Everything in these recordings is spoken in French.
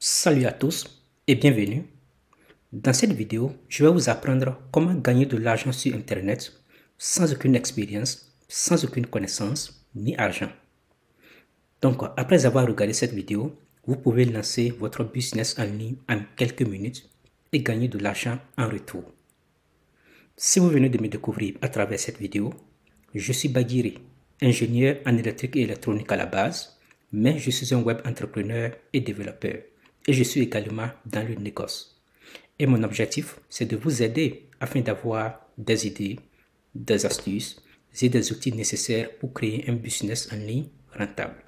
Salut à tous et bienvenue. Dans cette vidéo, je vais vous apprendre comment gagner de l'argent sur Internet sans aucune expérience, sans aucune connaissance ni argent. Donc, après avoir regardé cette vidéo, vous pouvez lancer votre business en ligne en quelques minutes et gagner de l'argent en retour. Si vous venez de me découvrir à travers cette vidéo, je suis Bagiri, ingénieur en électrique et électronique à la base, mais je suis un web entrepreneur et développeur et je suis également dans le négoce. Et mon objectif, c'est de vous aider afin d'avoir des idées, des astuces et des outils nécessaires pour créer un business en ligne rentable.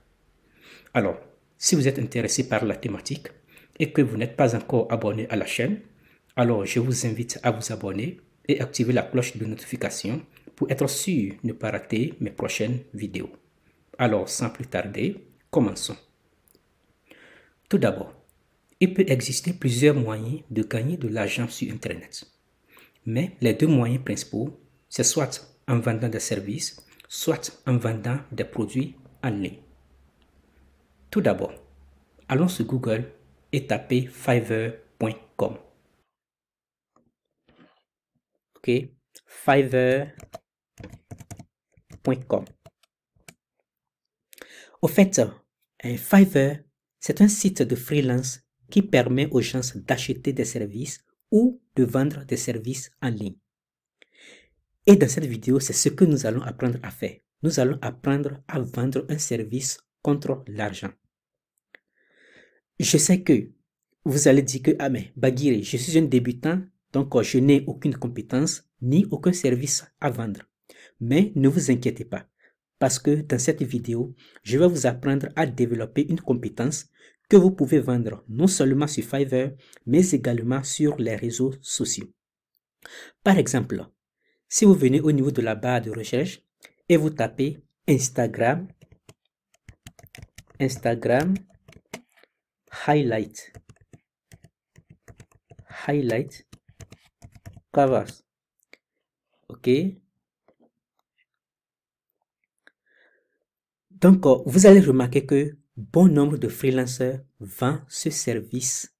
Alors, si vous êtes intéressé par la thématique et que vous n'êtes pas encore abonné à la chaîne, alors je vous invite à vous abonner et activer la cloche de notification pour être sûr de ne pas rater mes prochaines vidéos. Alors, sans plus tarder, commençons. Tout d'abord, il peut exister plusieurs moyens de gagner de l'argent sur Internet. Mais les deux moyens principaux, c'est soit en vendant des services, soit en vendant des produits en ligne. Tout d'abord, allons sur Google et tapez Fiverr.com. Ok, Fiverr.com. Au fait, Fiverr, c'est un site de freelance qui permet aux gens d'acheter des services ou de vendre des services en ligne. Et dans cette vidéo, c'est ce que nous allons apprendre à faire. Nous allons apprendre à vendre un service contre l'argent. Je sais que vous allez dire que, ah mais Bagiri, je suis un débutant, donc je n'ai aucune compétence ni aucun service à vendre. Mais ne vous inquiétez pas, parce que dans cette vidéo, je vais vous apprendre à développer une compétence que vous pouvez vendre non seulement sur Fiverr, mais également sur les réseaux sociaux. Par exemple, si vous venez au niveau de la barre de recherche et vous tapez Instagram highlight covers. OK? Donc, vous allez remarquer que bon nombre de freelancers vendent ce service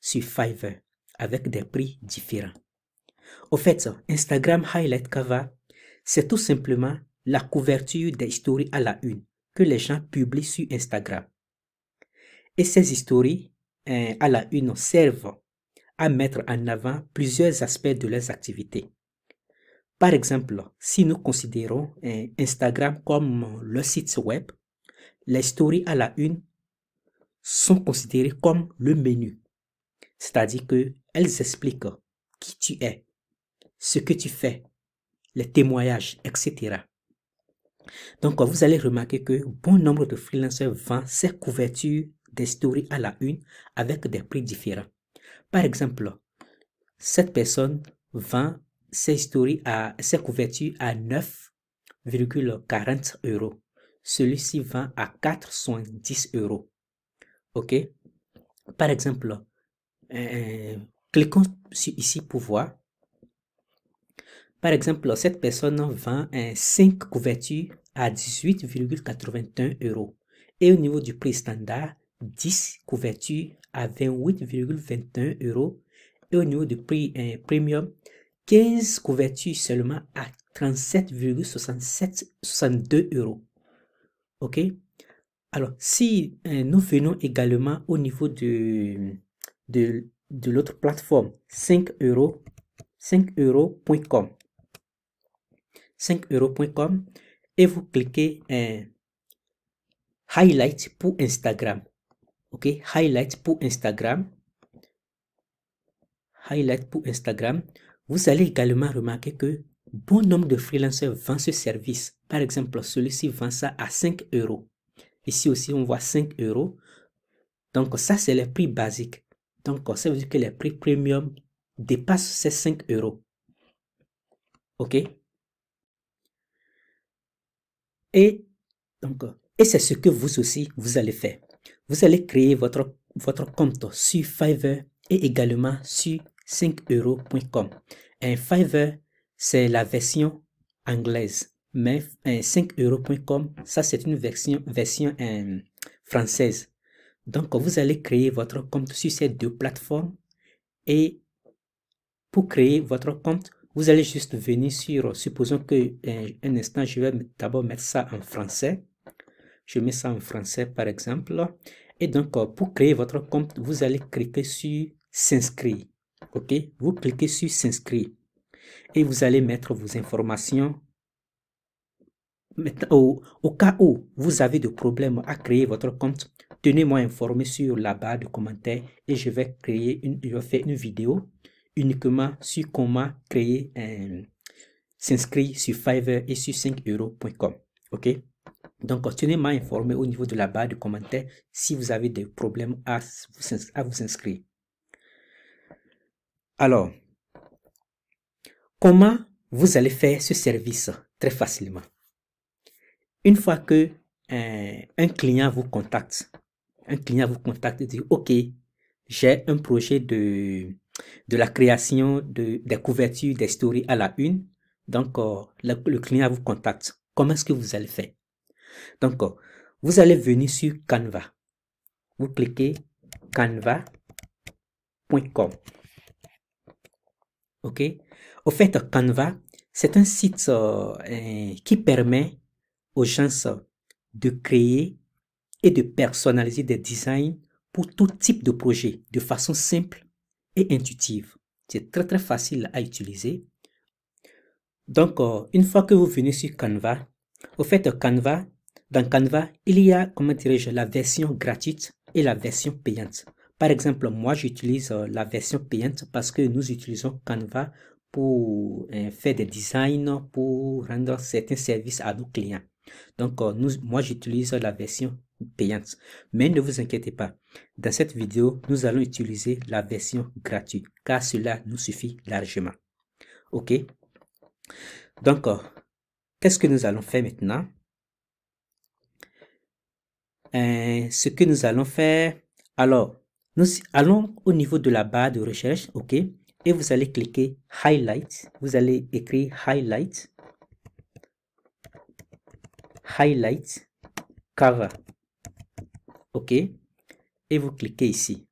sur Fiverr avec des prix différents. Au fait, Instagram Highlight Cover, c'est tout simplement la couverture des stories à la une que les gens publient sur Instagram. Et ces stories à la une servent à mettre en avant plusieurs aspects de leurs activités. Par exemple, si nous considérons Instagram comme le site web, les stories à la une sont considérées comme le menu. C'est-à-dire qu'elles expliquent qui tu es, ce que tu fais, les témoignages, etc. Donc, vous allez remarquer que bon nombre de freelancers vendent ces couvertures des stories à la une avec des prix différents. Par exemple, cette personne vend ses couvertures à 9,40 €. Celui-ci vend à 4,10 €. OK? Par exemple, cliquons ici pour voir. Par exemple, cette personne vend 5 couvertures à 18,81 € et au niveau du prix standard, 10 couvertures à 28,21 € et au niveau du prix premium, 15 couvertures seulement à 37,62 €. OK? Alors, si nous venons également au niveau de l'autre plateforme, 5euros.com. 5euros.com et vous cliquez Highlight pour Instagram. OK? Highlight pour Instagram. Highlight pour Instagram. Vous allez également remarquer que bon nombre de freelancers vendent ce service. Par exemple, celui-ci vend ça à 5 €. Ici aussi, on voit 5 €. Donc, ça, c'est les prix basiques. Donc, ça veut dire que les prix premium dépassent ces 5 €. OK? Et c'est ce que vous aussi, vous allez faire. Vous allez créer votre compte sur Fiverr et également sur 5euros.com. Fiverr, c'est la version anglaise, mais 5euros.com, ça c'est une version française. Donc, vous allez créer votre compte sur ces deux plateformes et pour créer votre compte, vous allez juste venir sur, supposons que un instant, je vais d'abord mettre ça en français. Je mets ça en français par exemple. Et donc, pour créer votre compte, vous allez cliquer sur s'inscrire. OK? Vous cliquez sur s'inscrire et vous allez mettre vos informations. Maintenant, au cas où vous avez des problèmes à créer votre compte, tenez-moi informé sur la barre de commentaires et je vais faire une vidéo uniquement sur comment créer s'inscrire sur Fiverr et sur 5euros.com. OK? Donc, tenez-moi informé au niveau de la barre de commentaires si vous avez des problèmes à vous inscrire. Alors, comment vous allez faire ce service? Très facilement. Une fois que un client vous contacte et dit, OK, j'ai un projet de la création des couvertures des stories à la une. Donc, le client vous contacte. Comment est-ce que vous allez faire? Donc, vous allez venir sur Canva. Vous cliquez canva.com. OK? Au fait, Canva, c'est un site qui permet aux gens de créer et de personnaliser des designs pour tout type de projet de façon simple et intuitive. C'est très très facile à utiliser. Donc, une fois que vous venez sur Canva, au fait, dans Canva, il y a, comment dirais-je, la version gratuite et la version payante. Par exemple, moi, j'utilise la version payante parce que nous utilisons Canva pour faire des designs, pour rendre certains services à nos clients. Donc, moi, j'utilise la version payante. Mais ne vous inquiétez pas. Dans cette vidéo, nous allons utiliser la version gratuite car cela nous suffit largement. OK? Donc, qu'est-ce que nous allons faire maintenant? Ce que nous allons faire, alors, nous allons au niveau de la barre de recherche, OK? Et vous allez cliquer Highlight. Vous allez écrire Highlight. Highlight Cover. OK? Et vous cliquez ici.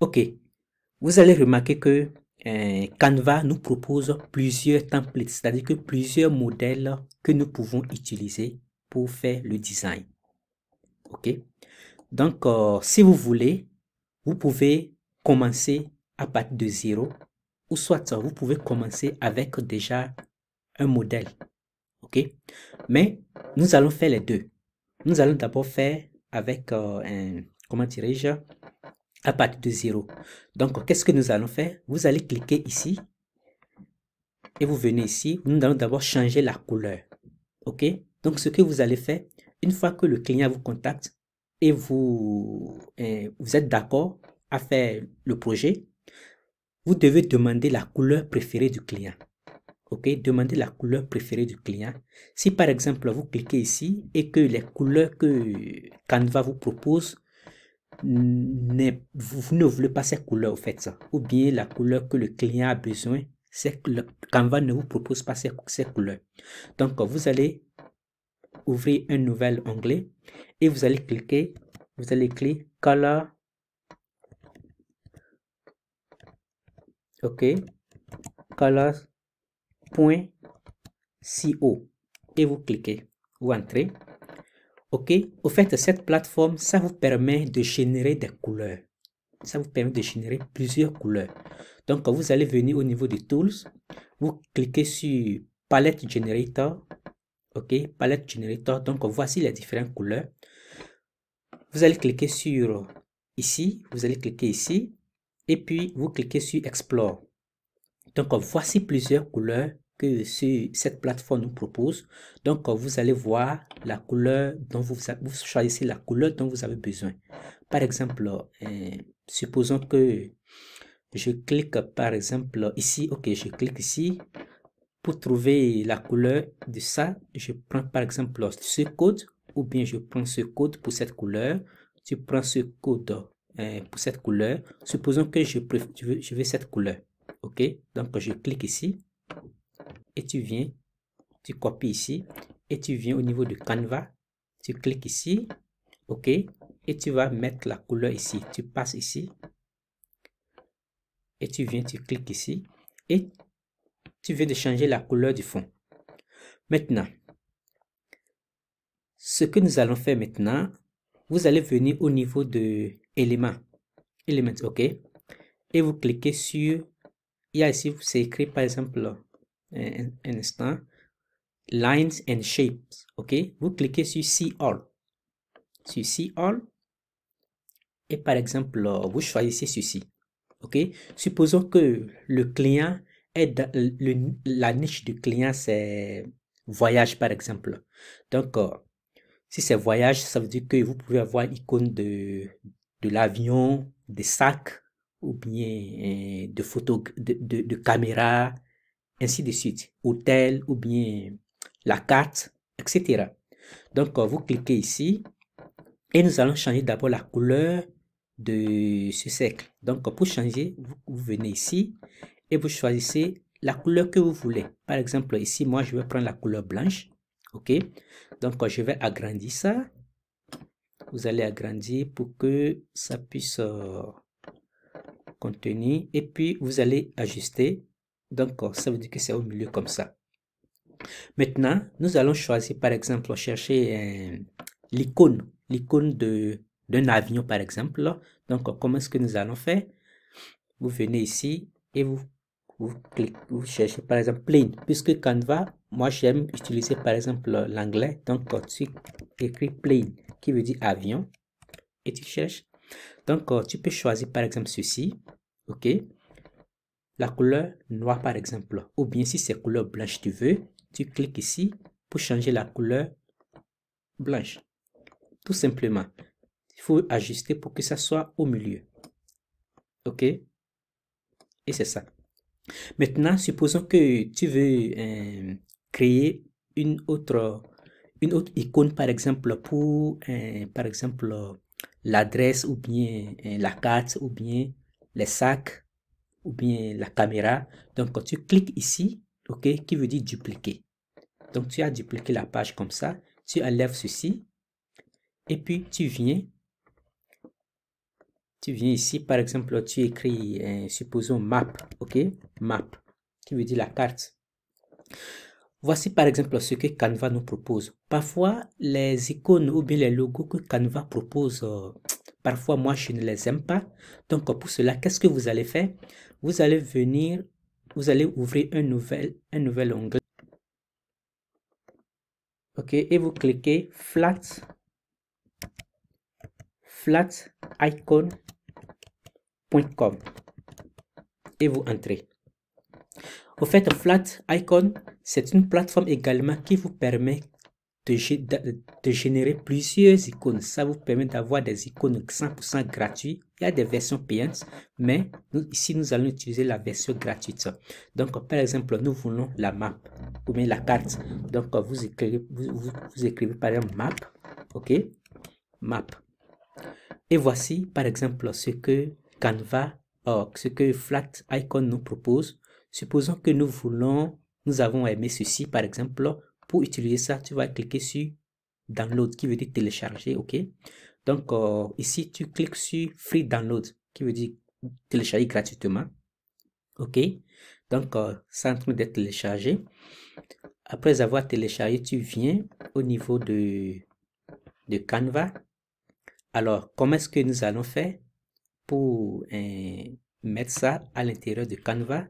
OK. Vous allez remarquer que Canva nous propose plusieurs templates, c'est-à-dire que plusieurs modèles que nous pouvons utiliser pour faire le design. OK? Donc, si vous voulez, vous pouvez commencer à partir de 0 ou soit vous pouvez commencer avec déjà un modèle. OK? Mais nous allons faire les deux. Nous allons d'abord faire avec comment dirais-je, à partir de 0. Donc, qu'est-ce que nous allons faire? Vous allez cliquer ici et vous venez ici. Nous allons d'abord changer la couleur. OK? Donc, ce que vous allez faire, une fois que le client vous contacte et vous êtes d'accord à faire le projet, vous devez demander la couleur préférée du client. OK? Demandez la couleur préférée du client. Si par exemple, vous cliquez ici et que les couleurs que Canva vous propose, vous ne voulez pas ces couleurs, au fait, ça. Ou bien la couleur que le client a besoin, c'est que Canva ne vous propose pas ces couleurs. Donc, vous allez ouvrir un nouvel onglet et vous allez cliquer Color. OK? Colors.co et vous cliquez, vous entrez. OK? Au fait, cette plateforme, ça vous permet de générer des couleurs. Ça vous permet de générer plusieurs couleurs. Donc, vous allez venir au niveau des tools. Vous cliquez sur Palette Generator. OK? Palette Generator. Donc, voici les différentes couleurs. Vous allez cliquer sur ici. Vous allez cliquer ici. Et puis, vous cliquez sur Explore. Donc, voici plusieurs couleurs que cette plateforme nous propose. Donc, vous allez voir la couleur dont vous choisissez la couleur dont vous avez besoin. Par exemple, supposons que je clique par exemple ici. OK, je clique ici. Pour trouver la couleur de ça, je prends par exemple ce code ou bien je prends ce code pour cette couleur. Je prends ce code pour cette couleur. Supposons que je veux cette couleur. OK, donc je clique ici et tu viens, tu copies ici et tu viens au niveau de Canva, tu cliques ici, OK, et tu vas mettre la couleur ici. Tu passes ici et tu viens, tu cliques ici et tu viens de changer la couleur du fond. Maintenant, ce que nous allons faire maintenant, vous allez venir au niveau de éléments, OK, et vous cliquez sur, il y a ici, c'est écrit par exemple, un instant, Lines and Shapes, OK, vous cliquez sur See All, et par exemple, vous choisissez ceci, OK, supposons que le client est dans la niche du client, c'est voyage par exemple, donc, si c'est voyage, ça veut dire que vous pouvez avoir l'icône de l'avion, des sacs, ou bien de photos, de caméras, ainsi de suite. Hôtel, ou bien la carte, etc. Donc, vous cliquez ici et nous allons changer d'abord la couleur de ce cercle. Donc, pour changer, vous venez ici et vous choisissez la couleur que vous voulez. Par exemple, ici, moi, je vais prendre la couleur blanche. OK? Donc, je vais agrandir ça. Vous allez agrandir pour que ça puisse contenir. Et puis, vous allez ajuster. Donc, ça veut dire que c'est au milieu comme ça. Maintenant, nous allons choisir, par exemple, chercher l'icône d'un avion, par exemple. Donc, comment est-ce que nous allons faire? Vous venez ici et vous cliquez, vous cherchez, par exemple, plane. Puisque Canva, moi, j'aime utiliser, par exemple, l'anglais. Donc, tu écris plane, qui veut dire avion. Et tu cherches. Donc, tu peux choisir, par exemple, ceci. OK? La couleur noire, par exemple. Ou bien, si c'est couleur blanche, tu veux, tu cliques ici pour changer la couleur blanche. Tout simplement. Il faut ajuster pour que ça soit au milieu. OK? Et c'est ça. Maintenant, supposons que tu veux créer une autre icône, par exemple, pour, par exemple, l'adresse ou bien la carte ou bien les sacs ou bien la caméra. Donc, quand tu cliques ici, OK, qui veut dire dupliquer. Donc, tu as dupliqué la page comme ça. Tu enlèves ceci et puis tu viens ici, par exemple, tu écris, supposons map, OK, map, qui veut dire la carte. Voici par exemple ce que Canva nous propose. Parfois, les icônes ou bien les logos que Canva propose, parfois moi je ne les aime pas. Donc pour cela, qu'est-ce que vous allez faire? Vous allez venir, vous allez ouvrir un nouvel onglet. OK, et vous cliquez flat icon.com et vous entrez. Au fait, Flat Icon, c'est une plateforme également qui vous permet de générer plusieurs icônes. Ça vous permet d'avoir des icônes 100% gratuites. Il y a des versions payantes, mais ici, nous allons utiliser la version gratuite. Donc, par exemple, nous voulons la map ou bien la carte. Donc, vous écrivez par exemple map, OK, map. Et voici, par exemple, ce que Canva, ce que Flat Icon nous propose. Supposons que nous avons aimé ceci, par exemple. Pour utiliser ça, tu vas cliquer sur Download, qui veut dire télécharger, OK? Donc, ici, tu cliques sur Free Download, qui veut dire télécharger gratuitement, OK? Donc, c'est en train d'être téléchargé. Après avoir téléchargé, tu viens au niveau de Canva. Alors, comment est-ce que nous allons faire pour mettre ça à l'intérieur de Canva?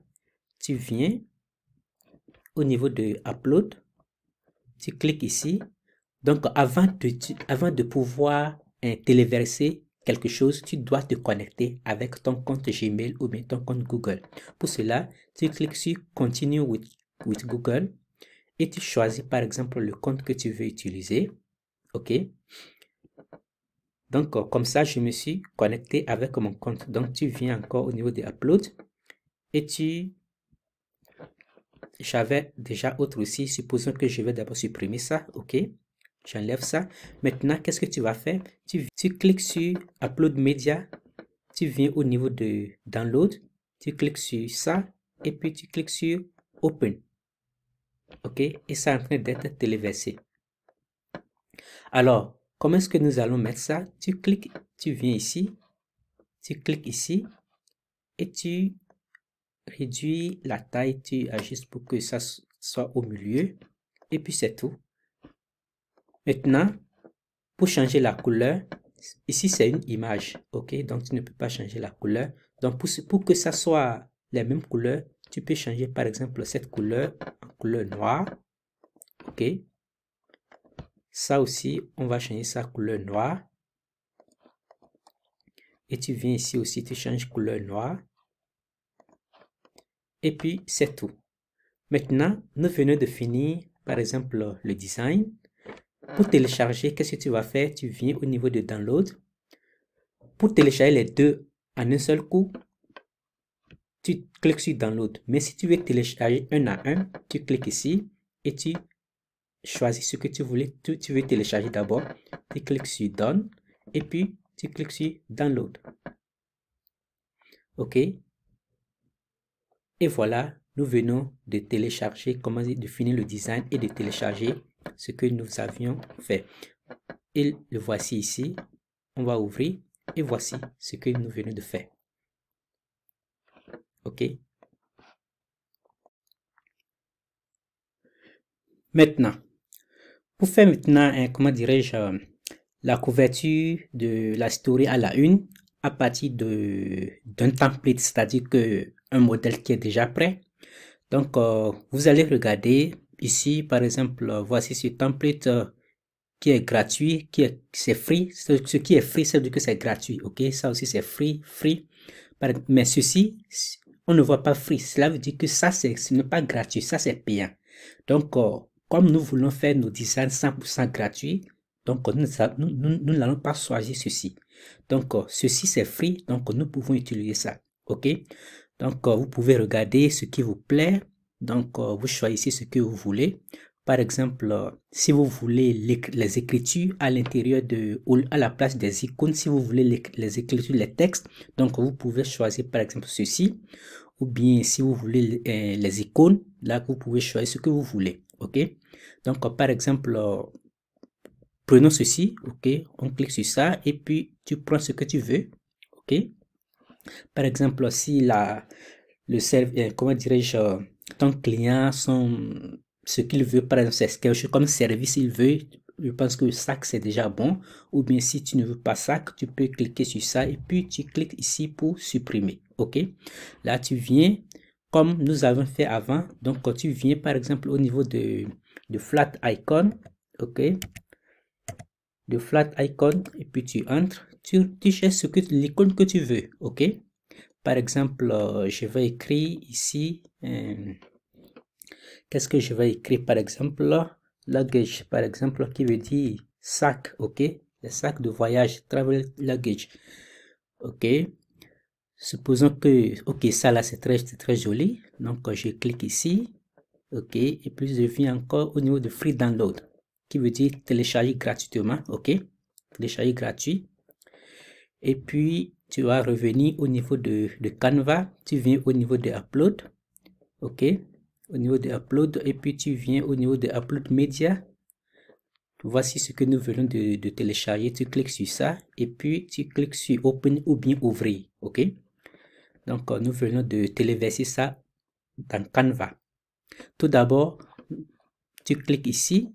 Tu viens au niveau de Upload, tu cliques ici. Donc, avant de pouvoir téléverser quelque chose, tu dois te connecter avec ton compte Gmail ou bien ton compte Google. Pour cela, tu cliques sur Continue with Google et tu choisis par exemple le compte que tu veux utiliser. OK? Donc, comme ça, je me suis connecté avec mon compte. Donc, tu viens encore au niveau de Upload et j'avais déjà autre aussi. Supposons que je vais d'abord supprimer ça. OK? J'enlève ça. Maintenant, qu'est-ce que tu vas faire? Tu cliques sur Upload Media. Tu viens au niveau de Download. Tu cliques sur ça. Et puis, tu cliques sur Open. OK? Et ça est en train d'être téléversé. Alors, comment est-ce que nous allons mettre ça? Tu cliques, tu viens ici, tu cliques ici et tu réduis la taille, tu ajustes pour que ça soit au milieu et puis c'est tout. Maintenant, pour changer la couleur, ici c'est une image, ok? Donc tu ne peux pas changer la couleur. Donc pour que ça soit les mêmes couleurs, tu peux changer par exemple cette couleur en couleur noire, ok? Ça aussi, on va changer sa couleur noire. Et tu viens ici aussi, tu changes couleur noire. Et puis c'est tout. Maintenant, nous venons de finir par exemple le design. Pour télécharger, qu'est-ce que tu vas faire? Tu viens au niveau de download. Pour télécharger les deux en un seul coup, tu cliques sur download. Mais si tu veux télécharger un à un, tu cliques ici et tu choisis ce que tu voulais. Tu veux télécharger d'abord. Tu cliques sur done et puis tu cliques sur download. OK. Et voilà, nous venons de télécharger, de finir le design et de télécharger ce que nous avions fait. Et le voici ici. On va ouvrir et voici ce que nous venons de faire. OK. Maintenant, pour faire maintenant, comment dirais-je, la couverture de la story à la une à partir d'un template, c'est-à-dire que un modèle qui est déjà prêt. Donc, vous allez regarder ici, par exemple, voici ce template qui est gratuit, c'est free. Ce qui est free, ça veut dire que c'est gratuit. OK, ça aussi c'est free. Mais ceci, on ne voit pas free. Cela veut dire que ça, ce n'est pas gratuit, ça c'est payant. Donc, comme nous voulons faire nos designs 100% gratuits, donc nous n'allons pas choisir ceci. Donc, ceci c'est free, donc nous pouvons utiliser ça. OK? Donc, vous pouvez regarder ce qui vous plaît. Donc, vous choisissez ce que vous voulez. Par exemple, si vous voulez les écritures à l'intérieur ou à la place des icônes, si vous voulez les écritures, les textes, donc vous pouvez choisir par exemple ceci. Ou bien si vous voulez les icônes, là vous pouvez choisir ce que vous voulez. OK? Donc, par exemple, prenons ceci. OK? On clique sur ça et puis tu prends ce que tu veux. OK? Par exemple, si comment dirais-je, ton client, ce qu'il veut, par exemple, c'est quelque chose comme service, il veut, je pense que ça, c'est déjà bon. Ou bien si tu ne veux pas ça, tu peux cliquer sur ça et puis tu cliques ici pour supprimer. OK? Là, tu viens, comme nous avons fait avant. Donc, quand tu viens, par exemple, au niveau de flat icon, OK? De flat icon, et puis tu entres, tu cherches l'icône que tu veux. OK? Par exemple, je vais écrire ici, qu'est-ce que je vais écrire par exemple, luggage, par exemple, qui veut dire sac, ok, les sacs de voyage, travel luggage, ok. Supposons que, ok, ça là c'est très joli, donc je clique ici, ok, et puis je viens encore au niveau de free download, qui veut dire télécharger gratuitement, ok, télécharger gratuit, et puis tu vas revenir au niveau de Canva, tu viens au niveau de upload, ok, au niveau de upload, et puis tu viens au niveau de upload media. Voici ce que nous venons de télécharger. Tu cliques sur ça et puis tu cliques sur open ou bien ouvrir, ok. Donc nous venons de téléverser ça dans Canva. Tout d'abord, tu cliques ici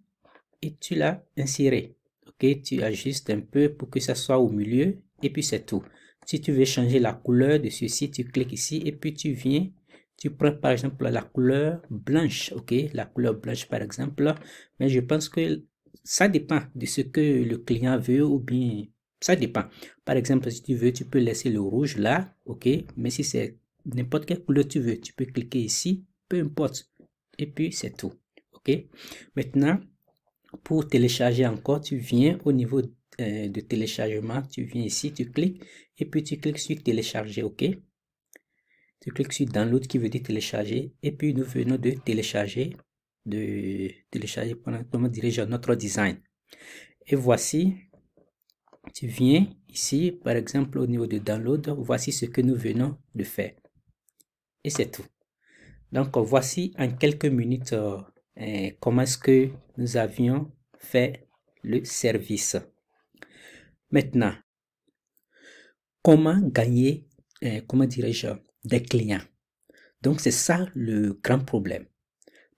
et tu l'as inséré, ok. Tu ajustes un peu pour que ça soit au milieu et puis c'est tout. Si tu veux changer la couleur de ceci, tu cliques ici et puis tu viens, tu prends par exemple la couleur blanche, ok, la couleur blanche par exemple. Mais je pense que ça dépend de ce que le client veut ou bien ça dépend. Par exemple, si tu veux, tu peux laisser le rouge là, ok. Mais si c'est n'importe quelle couleur tu veux, tu peux cliquer ici, peu importe. Et puis c'est tout, ok. Maintenant, pour télécharger encore, tu viens au niveau de téléchargement, tu viens ici, tu cliques et puis tu cliques sur télécharger, ok. Tu cliques sur download qui veut dire télécharger et puis nous venons de télécharger, comment dirais-je, notre design. Et voici, tu viens ici, par exemple au niveau de download, voici ce que nous venons de faire. Et c'est tout. Donc voici en quelques minutes comment est-ce que nous avions fait le service. Maintenant, comment gagner, comment dirais-je, des clients? Donc, c'est ça le grand problème.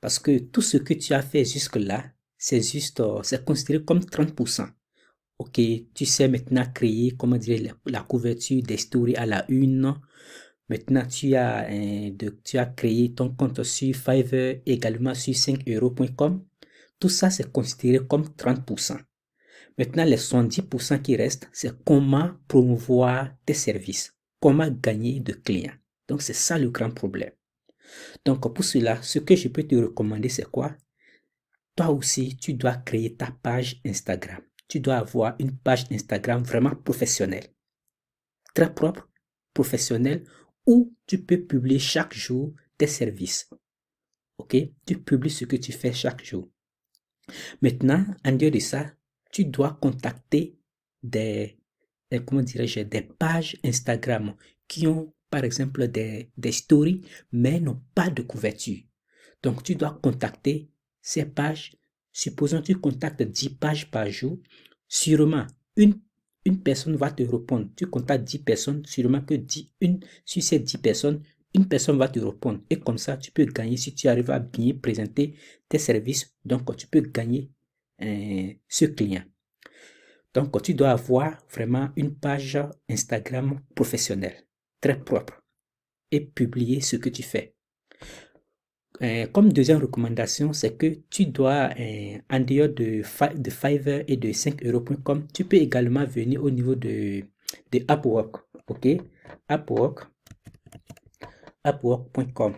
Parce que tout ce que tu as fait jusque-là, c'est considéré comme 30%. Ok, tu sais maintenant créer, comment dire, la couverture des stories à la une. Maintenant, tu as créé ton compte sur Fiverr, également sur 5euros.com. Tout ça, c'est considéré comme 30%. Maintenant, les 70% qui restent, c'est comment promouvoir tes services, comment gagner de clients. Donc, c'est ça le grand problème. Donc, pour cela, ce que je peux te recommander, c'est quoi? Toi aussi, tu dois créer ta page Instagram. Tu dois avoir une page Instagram vraiment professionnelle, très propre, professionnelle, où tu peux publier chaque jour tes services. Ok? Tu publies ce que tu fais chaque jour. Maintenant, en dehors de ça, tu dois contacter comment dirais-je, des pages Instagram qui ont, par exemple, des stories, mais n'ont pas de couverture. Donc, tu dois contacter ces pages. Supposons que tu contactes 10 pages par jour. Sûrement, une personne va te répondre. Tu contactes 10 personnes, sûrement que sur ces 10 personnes, une personne va te répondre. Et comme ça, tu peux gagner si tu arrives à bien présenter tes services. Donc, tu peux gagner ce client. Donc, tu dois avoir vraiment une page Instagram professionnelle, très propre, et publier ce que tu fais. Comme deuxième recommandation, c'est que tu dois, en dehors de Fiverr et de 5euros.com, tu peux également venir au niveau de Upwork. Ok? Upwork.com.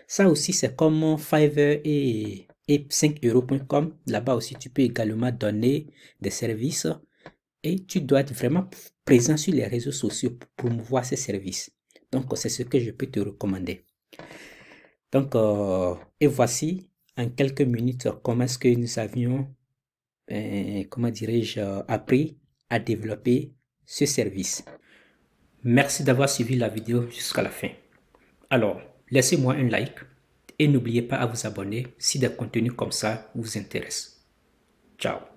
Ça aussi, c'est comme Fiverr et 5euros.com. Là-bas aussi, tu peux également donner des services et tu dois être vraiment présent sur les réseaux sociaux pour promouvoir ces services. Donc, c'est ce que je peux te recommander. Donc, et voici en quelques minutes comment est-ce que nous avions, comment dirais-je, appris à développer ce service. Merci d'avoir suivi la vidéo jusqu'à la fin. Alors, laissez-moi un like et n'oubliez pas à vous abonner si des contenus comme ça vous intéressent. Ciao.